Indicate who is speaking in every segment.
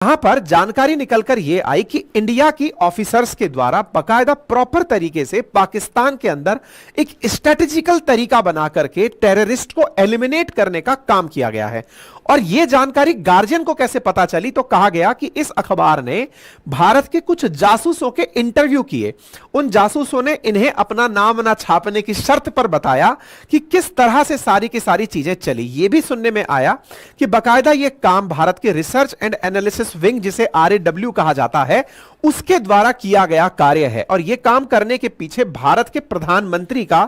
Speaker 1: यहां पर जानकारी निकलकर यह आई कि इंडिया की ऑफिसर्स के द्वारा बकायदा प्रॉपर तरीके से पाकिस्तान के अंदर एक स्ट्रेटेजिकल तरीका बना करके टेररिस्ट को एलिमिनेट करने का काम किया गया है। और यह जानकारी गार्जियन को कैसे पता चली, तो कहा गया कि इस अखबार ने भारत के कुछ जासूसों के इंटरव्यू किए। उन जासूसों ने इन्हें अपना नाम ना छापने की शर्त पर बताया कि किस तरह से सारी की सारी चीजें चली। यह भी सुनने में आया कि बकायदा यह काम भारत के रिसर्च एंड एनालिसिस विंग, जिसे RAW कहा जाता है, उसके द्वारा किया गया कार्य है। और यह काम करने के पीछे भारत के प्रधानमंत्री का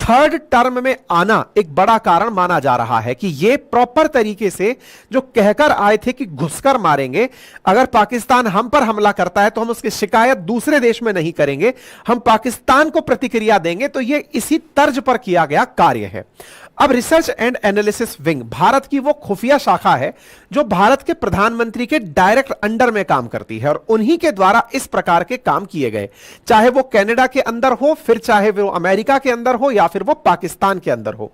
Speaker 1: थर्ड टर्म में आना एक बड़ा कारण माना जा रहा है कि यह प्रॉपर तरीके से जो कहकर आए थे कि घुसकर मारेंगे, अगर पाकिस्तान हम पर हमला करता है तो हम उसकी शिकायत दूसरे देश में नहीं करेंगे, हम पाकिस्तान को प्रतिक्रिया देंगे, तो यह इसी तर्ज पर किया गया कार्य है। अब research and analysis wing Bharat की वो खुफिया शाखा है जो भारत के प्रधानमंत्री के डायरेक्ट अंडर में काम करती है, और उन्हीं के द्वारा इस प्रकार के काम किए गए, चाहे वो कनाडा के अंदर हो, फिर चाहे वो अमेरिका के अंदर हो, या फिर वो पाकिस्तान के अंदर हो।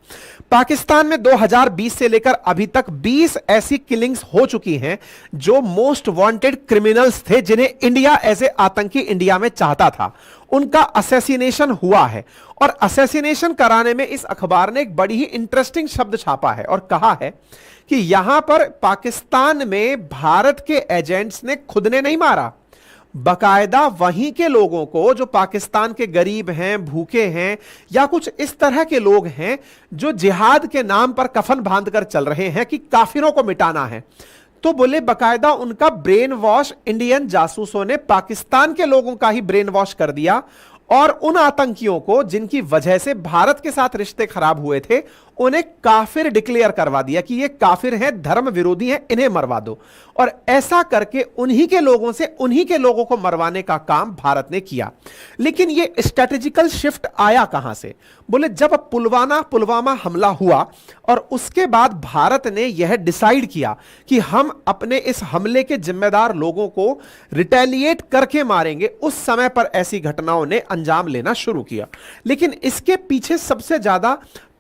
Speaker 1: पाकिस्तान में 2020 से लेकर अभी तक 20 ऐसी किलिंग्स हो चुकी हैं जो मोस्ट वांटेड क्रिमिनल्स थे, जिन्हें इंडिया एज ए आतंकी इंडिया में चाहता था, उनका असैसिनेशन हुआ है। और असैसिनेशन कराने में इस अखबार ने एक बड़ी ही इंटरेस्टिंग शब्द छापा है और कहा है कि यहां पर पाकिस्तान में भारत के एजेंट्स ने खुद ने नहीं मारा, बकायदा वहीं के लोगों को जो पाकिस्तान के गरीब हैं, भूखे हैं, या कुछ इस तरह के लोग हैं जो जिहाद के नाम पर कफन बांधकर चल रहे हैं कि काफिरों को मिटाना है, तो बोले बकायदा उनका ब्रेन वॉश इंडियन जासूसों ने पाकिस्तान के लोगों का ही ब्रेन वॉश कर दिया, और उन आतंकियों को जिनकी वजह से भारत के साथ रिश्ते खराब हुए थे, उन्हें काफिर डिक्लेयर करवा दिया कि ये काफिर हैं, धर्म विरोधी हैं, इन्हें मरवा दो। और ऐसा करके उन्हीं के लोगों से उन्हीं के लोगों को मरवाने का काम भारत ने किया। लेकिन ये स्ट्रेटेजिकल शिफ्ट आया कहां से? बोले जब पुलवामा हमला हुआ और उसके बाद भारत ने यह डिसाइड किया कि हम अपने इस हमले के जिम्मेदार लोगों को रिटेलिएट करके मारेंगे, उस समय पर ऐसी घटनाओं ने अंजाम लेना शुरू किया। लेकिन इसके पीछे सबसे ज्यादा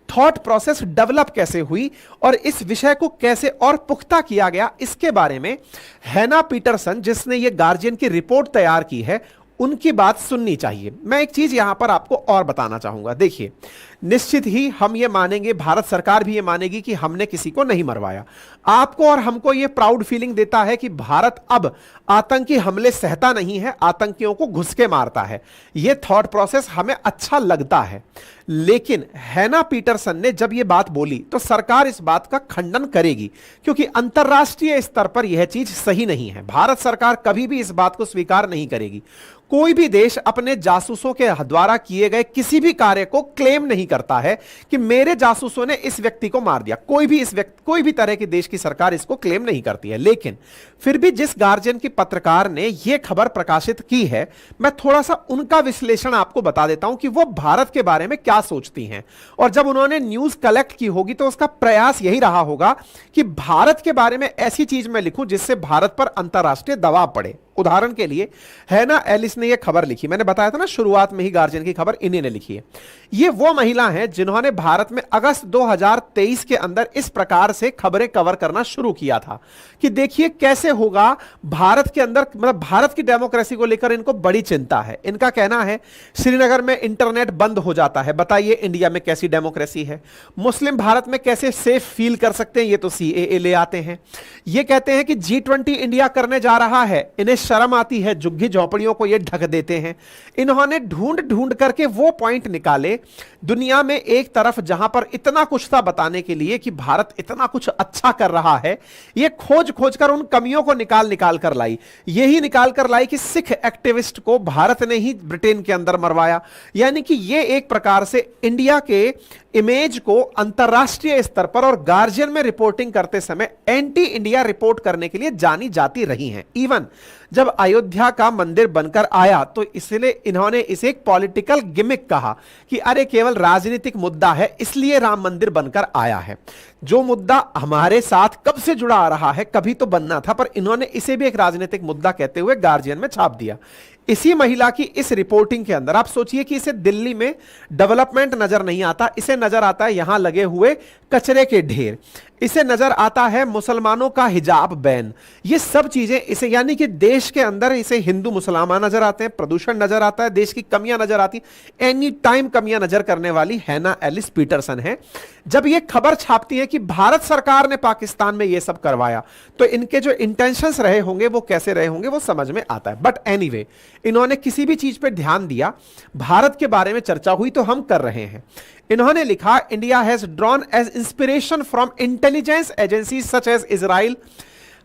Speaker 1: थॉट प्रोसेस डेवलप कैसे हुई और इस विषय को कैसे और पुख्ता किया गया, इसके बारे में हैना पीटरसन, जिसने यह गार्जियन की रिपोर्ट तैयार की है, उनकी बात सुननी चाहिए। मैं एक चीज यहां पर आपको और बताना चाहूंगा। देखिए, निश्चित ही हम ये मानेंगे, भारत सरकार भी ये मानेगी कि हमने किसी को नहीं मरवाया। आपको और हमको ये प्राउड फीलिंग देता है कि भारत अब आतंकी हमले सहता नहीं है, आतंकियों को घुस के मारता है। ये थॉट प्रोसेस हमें अच्छा लगता है। लेकिन हैना पीटरसन ने जब ये बात बोली तो सरकार इस बात का खंडन करेगी, क्योंकि अंतर्राष्ट्रीय स्तर पर यह चीज सही नहीं है। भारत सरकार कभी भी इस बात को स्वीकार नहीं करेगी। कोई भी देश अपने जासूसों के द्वारा किए गए किसी भी कार्य को क्लेम नहीं करता है कि मेरे जासूसों ने इस व्यक्ति को मार दिया। कोई भी तरह के देश की सरकार इसको क्लेम नहीं करती है। लेकिन फिर भी जिस गार्जियन की पत्रकार ने यह खबर प्रकाशित की है, मैं थोड़ा सा उनका विश्लेषण आपको बता देता हूं कि वो भारत के बारे में क्या सोचती हैं। और जब उन्होंने न्यूज कलेक्ट की होगी तो उसका प्रयास यही रहा होगा कि भारत के बारे में ऐसी चीज मैं लिखूं जिससे भारत पर अंतरराष्ट्रीय दबाव पड़े। उदाहरण के लिए हैना एलिस ने यह खबर लिखी, मैंने बताया था ना शुरुआत में ही, गार्जियन की खबर इन्हीं ने लिखी है। यह वो महिला है जिन्होंने भारत में अगस्त 2023 के अंदर इस प्रकार से खबरें कवर करना शुरू किया था कि देखिए कैसे होगा भारत के अंदर, मतलब भारत की डेमोक्रेसी को लेकर इनको बड़ी चिंता है। इनका कहना है श्रीनगर में इंटरनेट बंद हो जाता है, बताइए इंडिया में कैसी डेमोक्रेसी है। मुस्लिम भारत में कैसे सेफ फील कर सकते हैं, ये तो CAA ले आते हैं। ये कहते हैं कि G20 इंडिया करने जा रहा है, इन्हें शर्म आती है, झुग्गी झोंपड़ियों को ये ढक देते हैं। इन्होंने ढूंढ ढूंढ करके वो पॉइंट निकाले दुनिया में एक तरफ जहां पर इतना कुछ था बताने के लिए कि भारत इतना कुछ अच्छा कर रहा है, ये खोज खोज कर उन कमियों को निकाल कर लाई। यही निकाल कर लाई कि सिख एक्टिविस्ट को भारत ने ही ब्रिटेन के अंदर मरवाया। यानी कि ये एक प्रकार से इंडिया के इमेज को अंतरराष्ट्रीय स्तर पर और गार्जियन में रिपोर्टिंग करते समय एंटी इंडिया रिपोर्ट करने के लिए जानी जाती रही हैं। इवन जब अयोध्या का मंदिर बनकर आया तो इसलिए इन्होंने इसे एक पॉलिटिकल गिमिक कहा कि अरे केवल राजनीतिक मुद्दा है, इसलिए राम मंदिर बनकर आया है। जो मुद्दा हमारे साथ कब से जुड़ा आ रहा है, कभी तो बनना था, पर इन्होंने इसे भी एक राजनीतिक मुद्दा कहते हुए गार्जियन में छाप दिया। इसी महिला की इस रिपोर्टिंग के अंदर आप सोचिए कि इसे दिल्ली में डेवलपमेंट नजर नहीं आता, इसे नजर आता है यहां लगे हुए कचरे के ढेर। इसे नजर आता है मुसलमानों का हिजाब बैन। ये सब चीजें इसे, यानी कि देश के अंदर इसे हिंदू मुसलमान नजर आते हैं, प्रदूषण नजर आता है, देश की कमियां नजर आती, एनी टाइम कमियां नजर करने वाली हैना एलिस पीटरसन है। जब ये खबर छापती है कि भारत सरकार ने पाकिस्तान में ये सब करवाया, तो इनके जो इंटेंशंस रहे होंगे वो कैसे रहे होंगे वो समझ में आता है। बट एनीवे, इन्होंने किसी भी चीज पर ध्यान दिया, भारत के बारे में चर्चा हुई तो हम कर रहे हैं। इन्होंने लिखा, India has drawn as inspiration from intelligence agencies such as Israel.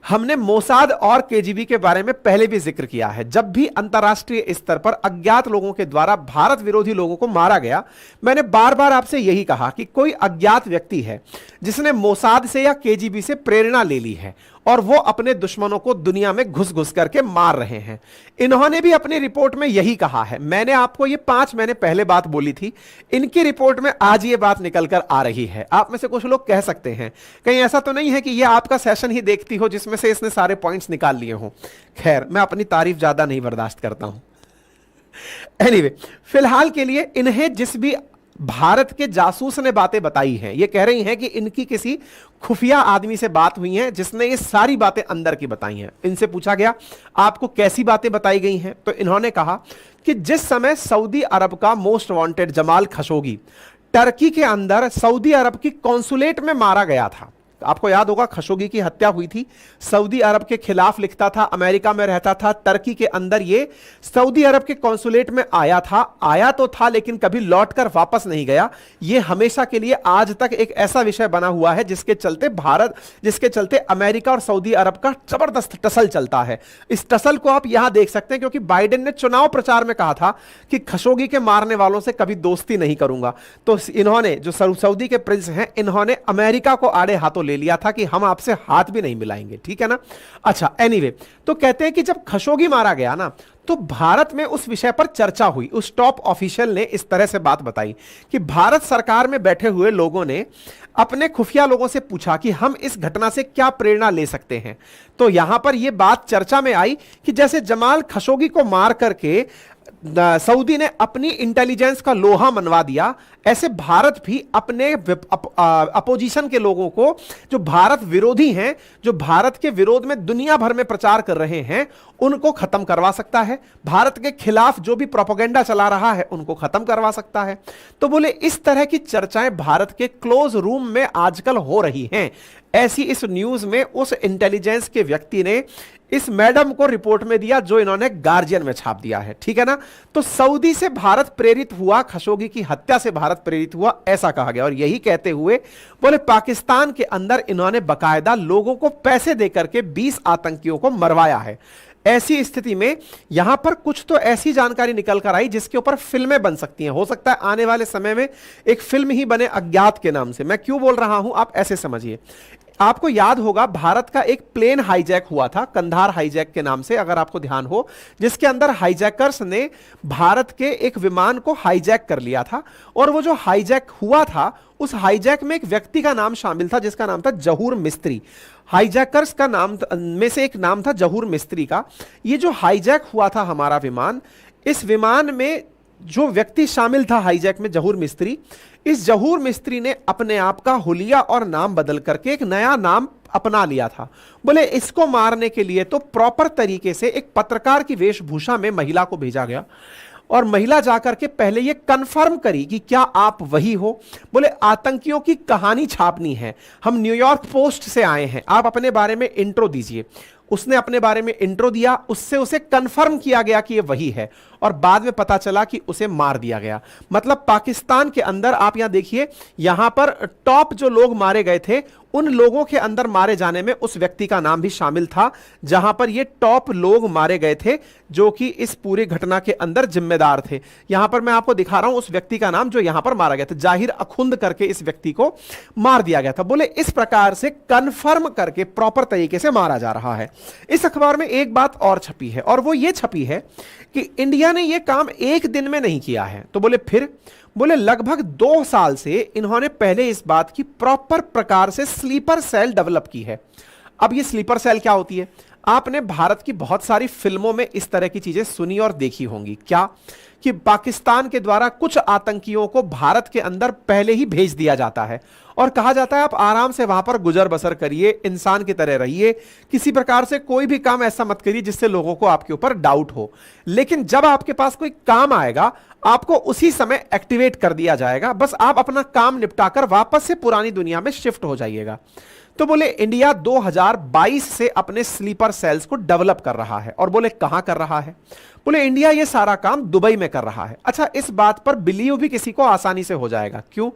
Speaker 1: हमने मोसाद और केजीबी के बारे में पहले भी जिक्र किया है। जब भी अंतरराष्ट्रीय स्तर पर अज्ञात लोगों के द्वारा भारत विरोधी लोगों को मारा गया, मैंने बार बार आपसे यही कहा कि कोई अज्ञात व्यक्ति है जिसने मोसाद से या केजीबी से प्रेरणा ले ली है और वो अपने दुश्मनों को दुनिया में घुस घुस करके मार रहे हैं। इन्होंने भी अपनी रिपोर्ट में यही कहा है। मैंने आपको ये 5 महीने पहले बात बोली थी, इनकी रिपोर्ट में आज ये बात निकल कर आ रही है। आप में से कुछ लोग कह सकते हैं कहीं ऐसा तो नहीं है कि ये आपका सेशन ही देखती हो जिसमें से इसने सारे पॉइंट्स निकाल लिए हों। खैर, मैं अपनी तारीफ ज्यादा नहीं बर्दाश्त करता हूं। एनीवे, फिलहाल के लिए इन्हें जिस भी भारत के जासूस ने बातें बताई हैं, ये कह रही हैं कि इनकी किसी खुफिया आदमी से बात हुई है जिसने ये सारी बातें अंदर की बताई हैं। इनसे पूछा गया आपको कैसी बातें बताई गई हैं, तो इन्होंने कहा कि जिस समय सऊदी अरब का most wanted Jamal Khashoggi Turkey के अंदर सऊदी अरब की कॉन्सुलेट में मारा गया था। आपको याद होगा खशोगी की हत्या हुई थी, सऊदी अरब के खिलाफ लिखता था, अमेरिका में रहता था, टर्की के अंदर ये सऊदी अरब के कॉन्सुलेट में आया तो था लेकिन कभी लौटकर वापस नहीं गया। ये हमेशा के लिए आज तक एक ऐसा विषय बना हुआ है जिसके चलते अमेरिका और सऊदी अरब का जबरदस्त टसल चलता है। इस टसल को आप यहां देख सकते हैं क्योंकि बाइडेन ने चुनाव प्रचार में कहा था कि खशोगी के मारने वालों से कभी दोस्ती नहीं करूंगा। तो इन्होंने, जो सऊदी के प्रिंस हैं, इन्होंने अमेरिका को आड़े हाथों ले लिया था कि हम आपसे हाथ भी नहीं मिलाएंगे। ठीक है ना। अच्छा, एनीवे, तो कहते हैं कि जब खशोगी मारा गया ना, तो भारत में उस विषय पर चर्चा हुई। उस टॉप ऑफिशियल ने इस तरह से बात बताई कि भारत सरकार में बैठे हुए लोगों ने अपने खुफिया लोगों से पूछा कि हम इस घटना से क्या प्रेरणा ले सकते हैं। तो यहां पर यह बात चर्चा में आई कि जैसे जमाल खशोगी को मार करके सऊदी ने अपनी इंटेलिजेंस का लोहा मनवा दिया, ऐसे भारत भी अपने अपोजिशन के लोगों को, जो भारत विरोधी हैं, जो भारत के विरोध में दुनिया भर में प्रचार कर रहे हैं, उनको खत्म करवा सकता है। भारत के खिलाफ जो भी प्रोपेगेंडा चला रहा है उनको खत्म करवा सकता है। तो बोले इस तरह की चर्चाएं भारत के क्लोज रूम में आजकल हो रही हैं। ऐसी इस न्यूज में उस इंटेलिजेंस के व्यक्ति ने इस मैडम को रिपोर्ट में दिया जो इन्होंने गार्जियन में छाप दिया है। ठीक है ना। तो सऊदी से भारत प्रेरित हुआ, खशोगी की हत्या से भारत प्रेरित हुआ, ऐसा कहा गया। और यही कहते हुए बोले पाकिस्तान के अंदर इन्होंने बकायदा लोगों को पैसे देकर के 20 आतंकियों को मरवाया है। ऐसी स्थिति में यहां पर कुछ तो ऐसी जानकारी निकल कर आई जिसके ऊपर फिल्में बन सकती हैं। हो सकता है आने वाले समय में एक फिल्म ही बने अज्ञात के नाम से। मैं क्यों बोल रहा हूं आप ऐसे समझिए। आपको याद होगा भारत का एक प्लेन हाईजैक हुआ था, कंधार हाईजैक के नाम से, अगर आपको ध्यान हो, जिसके अंदर हाईजैकर्स ने भारत के एक विमान को हाईजैक कर लिया था। और वो जो हाईजैक हुआ था उस हाईजैक में एक व्यक्ति का नाम शामिल था जिसका नाम था जहूर मिस्त्री। हाईजैकर्स का नाम में से एक नाम था जहूर मिस्त्री का। ये जो हाईजैक हुआ था हमारा विमान, इस विमान में जो व्यक्ति शामिल था हाईजैक में, जहूर मिस्त्री, इस जहूर मिस्त्री ने अपने आप का हुलिया और नाम बदल करके एक नया नाम अपना लिया था। बोले इसको मारने के लिए तो प्रॉपर तरीके से एक पत्रकार की वेशभूषा में महिला को भेजा गया और महिला जाकर के पहले ये कंफर्म करी कि क्या आप वही हो। बोले आतंकियों की कहानी छापनी है, हम न्यूयॉर्क पोस्ट से आए हैं, आप अपने बारे में इंट्रो दीजिए। उसने अपने बारे में इंट्रो दिया, उससे उसे कंफर्म किया गया कि ये वही है और बाद में पता चला कि उसे मार दिया गया। मतलब पाकिस्तान के अंदर आप यहां देखिए, यहां पर टॉप जो लोग मारे गए थे उन लोगों के अंदर मारे जाने में उस व्यक्ति का नाम भी शामिल था, जहां पर ये टॉप लोग मारे गए थे जो कि इस पूरी घटना के अंदर जिम्मेदार थे। यहां पर मैं आपको दिखा रहा हूं उस व्यक्ति का नाम जो यहां पर मारा गया था, जाहिर अखुंद करके इस व्यक्ति को मार दिया गया था। बोले इस प्रकार से कंफर्म करके प्रॉपर तरीके से मारा जा रहा है। इस अखबार में एक बात और छपी है और वो ये छपी है कि इंडिया ने यह काम एक दिन में नहीं किया है। तो बोले फिर, बोले लगभग 2 साल से इन्होंने पहले इस बात की प्रॉपर प्रकार से स्लीपर सेल डेवलप की है। अब ये स्लीपर सेल क्या होती है? आपने भारत की बहुत सारी फिल्मों में इस तरह की चीजें सुनी और देखी होंगी। क्या कि पाकिस्तान के द्वारा कुछ आतंकियों को भारत के अंदर पहले ही भेज दिया जाता है और कहा जाता है आप आराम से वहां पर गुजर बसर करिए, इंसान की तरह रहिए, किसी प्रकार से कोई भी काम ऐसा मत करिए जिससे लोगों को आपके ऊपर डाउट हो। लेकिन जब आपके पास कोई काम आएगा आपको उसी समय एक्टिवेट कर दिया जाएगा, बस आप अपना काम निपटाकर वापस से पुरानी दुनिया में शिफ्ट हो जाइएगा। तो बोले इंडिया 2022 से अपने स्लीपर सेल्स को डेवलप कर रहा है। और बोले कहां कर रहा है? बोले इंडिया ये सारा काम दुबई में कर रहा है। अच्छा, इस बात पर बिलीव भी किसी को आसानी से हो जाएगा। क्यों?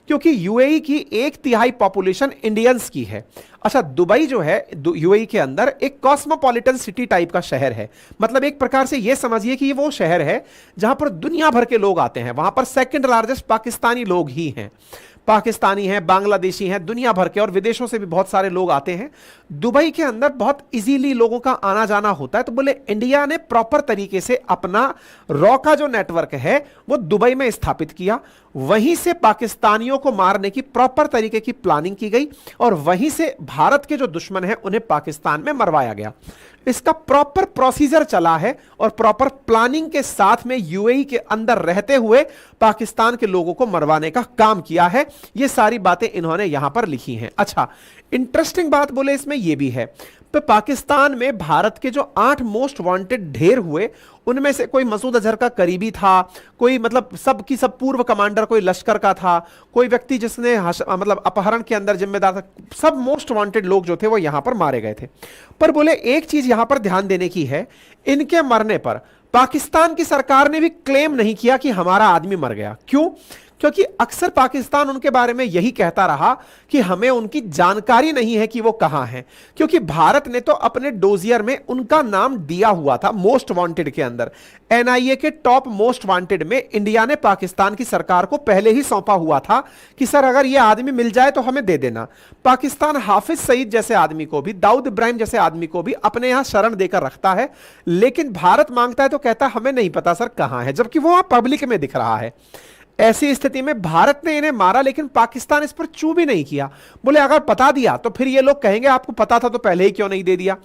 Speaker 1: क्योंकि यूएई की 1/3 पॉपुलेशन इंडियंस की है। अच्छा, दुबई जो है यूएई के अंदर एक कॉस्मोपॉलिटन सिटी टाइप का शहर है। मतलब एक प्रकार से यह समझिए कि ये वो शहर है जहां पर दुनिया भर के लोग आते हैं। वहां पर सेकंड लार्जेस्ट पाकिस्तानी लोग ही हैं, पाकिस्तानी हैं, बांग्लादेशी हैं, दुनिया भर के और विदेशों से भी बहुत सारे लोग आते हैं। दुबई के अंदर बहुत इजीली लोगों का आना जाना होता है। तो बोले इंडिया ने प्रॉपर तरीके से अपना रॉ का जो नेटवर्क है वो दुबई में स्थापित किया, वहीं से पाकिस्तानियों को मारने की प्रॉपर तरीके की प्लानिंग की गई और वहीं से भारत के जो दुश्मन हैं उन्हें पाकिस्तान में मरवाया गया। इसका प्रॉपर प्रोसीजर चला है और प्रॉपर प्लानिंग के साथ में यूएई के अंदर रहते हुए पाकिस्तान के लोगों को मरवाने का काम किया है। ये सारी बातें इन्होंने यहां पर लिखी हैं। अच्छा, इंटरेस्टिंग बात बोले इसमें यह भी है, तो पाकिस्तान में भारत के जो 8 मोस्ट वांटेड ढेर हुए उनमें से कोई मसूद अजहर का करीबी था, कोई मतलब सब की सब पूर्व कमांडर कोई लश्कर का था, कोई व्यक्ति जिसने मतलब अपहरण के अंदर जिम्मेदार था। सब मोस्ट वांटेड लोग जो थे वो यहां पर मारे गए थे। पर बोले एक चीज यहां पर ध्यान देने की है, इनके मरने पर पाकिस्तान की सरकार ने भी क्लेम नहीं किया कि हमारा आदमी मर गया। क्यों? क्योंकि अक्सर पाकिस्तान उनके बारे में यही कहता रहा कि हमें उनकी जानकारी नहीं है कि वो कहां हैं, क्योंकि भारत ने तो अपने डोजियर में उनका नाम दिया हुआ था मोस्ट वांटेड के अंदर। एनआईए के टॉप मोस्ट वांटेड में इंडिया ने पाकिस्तान की सरकार को पहले ही सौंपा हुआ था कि सर अगर ये आदमी मिल जाए तो हमें दे देना। पाकिस्तान हाफिज सईद जैसे आदमी को भी, दाऊद इब्राहिम जैसे आदमी को भी अपने यहां शरण देकर रखता है, लेकिन भारत मांगता है तो कहता हमें नहीं पता सर कहां है, जबकि वो वहां पब्लिक में दिख रहा है। ऐसी स्थिति में भारत ने इन्हें मारा लेकिन पाकिस्तान इस पर चू भी नहीं किया। बोले अगर बता दिया तो फिर ये लोग कहेंगे आपको पता था तो पहले ही क्यों नहीं दे दिया।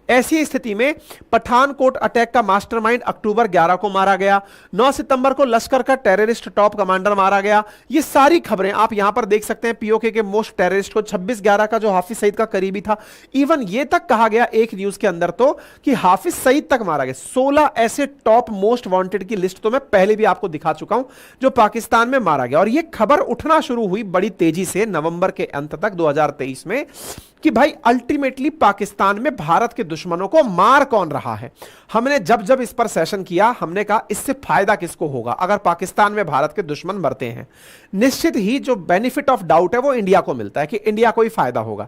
Speaker 1: ऐसी स्थिति में पठानकोट अटैक का मास्टरमाइंड अक्टूबर 11 को मारा गया, 9 सितंबर को लश्कर का टेररिस्ट टॉप कमांडर मारा गया। ये सारी खबरें आप यहां पर देख सकते हैं। पीओके के मोस्ट टेररिस्ट को 26/11 का जो हाफिज सईद का करीबी था, इवन ये तक कहा गया एक न्यूज के अंदर तो कि हाफिज सईद तक मारा गया। 16 ऐसे टॉप मोस्ट वांटेड की लिस्ट तो मैं पहले भी आपको दिखा चुका हूं जो पाकिस्तान में मारा गया। और यह खबर उठना शुरू हुई बड़ी तेजी से नवंबर के अंत तक 2023 में कि भाई अल्टीमेटली पाकिस्तान में भारत के दुश्मनों को मार कौन रहा है। हमने जब जब इस पर सेशन किया हमने कहा इससे फायदा किसको होगा अगर पाकिस्तान में भारत के दुश्मन मरते हैं। निश्चित ही जो बेनिफिट ऑफ डाउट है वो इंडिया को मिलता है कि इंडिया को ही फायदा होगा।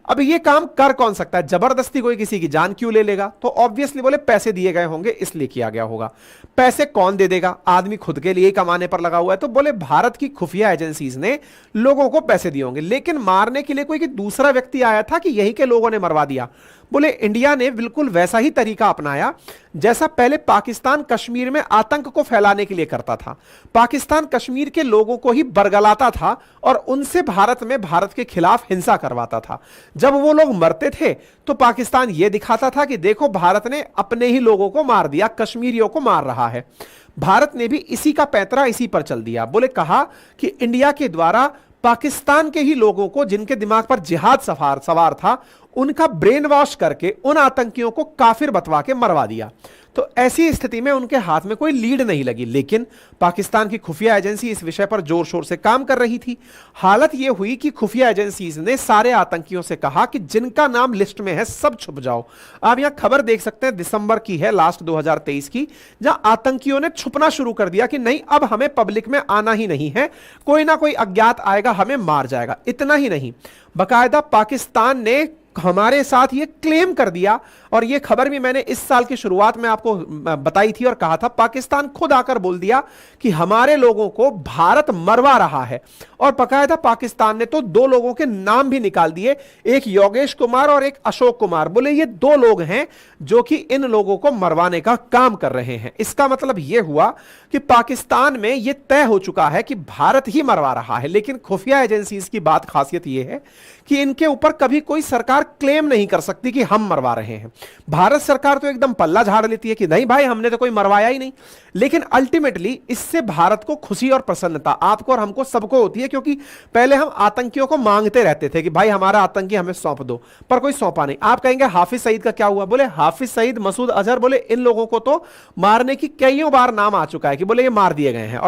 Speaker 1: अब ये काम कर कौन सकता है? जबरदस्ती कोई किसी की जान क्यों ले लेगा? तो ऑब्वियसली बोले पैसे दिए गए होंगे इसलिए किया गया होगा। पैसे कौन दे देगा? आदमी खुद के लिए कमाने पर लगा हुआ है। तो बोले भारत की खुफिया एजेंसीज ने लोगों को पैसे दिए होंगे, लेकिन मारने के लिए कोई दूसरा व्यक्ति आया था कि यही के लोगों ने मरवा दिया। बोले इंडिया ने बिल्कुल वैसा ही तरीका अपनाया जैसा पहले पाकिस्तान कश्मीर में आतंक को फैलाने के लिए करता था। पाकिस्तान कश्मीर के लोगों को ही बरगलाता था और उनसे भारत में भारत के खिलाफ हिंसा करवाता था। जब वो लोग मरते थे तो पाकिस्तान यह दिखाता था कि देखो भारत ने अपने ही लोगों को मार दिया, कश्मीरियों को मार रहा है। भारत ने भी इसी का पैंतरा इसी पर चल दिया। बोले कहा कि इंडिया के द्वारा पाकिस्तान के ही लोगों को जिनके दिमाग पर जिहाद सवार था उनका ब्रेन वॉश करके उन आतंकियों को काफिर बतवा के मरवा दिया। तो ऐसी स्थिति में उनके हाथ में कोई लीड नहीं लगी, लेकिन पाकिस्तान की खुफिया एजेंसी इस विषय पर जोर शोर से काम कर रही थी। हालत यह हुई कि खुफिया एजेंसीज ने सारे आतंकियों से कहा कि जिनका नाम लिस्ट में है सब छुप जाओ। आप यहां खबर देख सकते हैं, दिसंबर की है, लास्ट 2023 की, जहां आतंकियों ने छुपना शुरू कर दिया कि नहीं अब हमें पब्लिक में आना ही नहीं है, कोई ना कोई अज्ञात आएगा हमें मार जाएगा। इतना ही नहीं, बाकायदा पाकिस्तान ने हमारे साथ ये क्लेम कर दिया, और ये खबर भी मैंने इस साल की शुरुआत में आपको बताई थी और कहा था पाकिस्तान खुद आकर बोल दिया कि हमारे लोगों को भारत मरवा रहा है। और बाकायदा पाकिस्तान ने तो 2 लोगों के नाम भी निकाल दिए, एक योगेश कुमार और एक अशोक कुमार। बोले ये 2 लोग हैं जो कि इन लोगों को मरवाने का काम कर रहे हैं। इसका मतलब यह हुआ कि पाकिस्तान में यह तय हो चुका है कि भारत ही मरवा रहा है। लेकिन खुफिया एजेंसीज की बात खासियत यह है कि इनके ऊपर कभी कोई सरकार क्लेम नहीं कर सकती कि हम मरवा रहे हैं। भारत सरकार तो एकदम पल्ला झाड़ लेती है कि नहीं भाई, हमने तो कोई मरवाया ही नहीं। लेकिन अल्टीमेटली इससे भारत को खुशी और प्रसन्नता आपको और हमको सबको होती है, क्योंकि पहले हम आतंकियों को मांगते रहते थे कि भाई हमारा आतंकी हमें सौंप दो, पर कोई सौंपा नहीं। आप कहेंगे हाफिज सईद का क्या हुआ? बोले हाफिज सईद, मसूद अजहर, बोले इन लोगों को तो मारने की कईयों बार नाम आ चुका है कि बोले ये मार दिए गए हैं।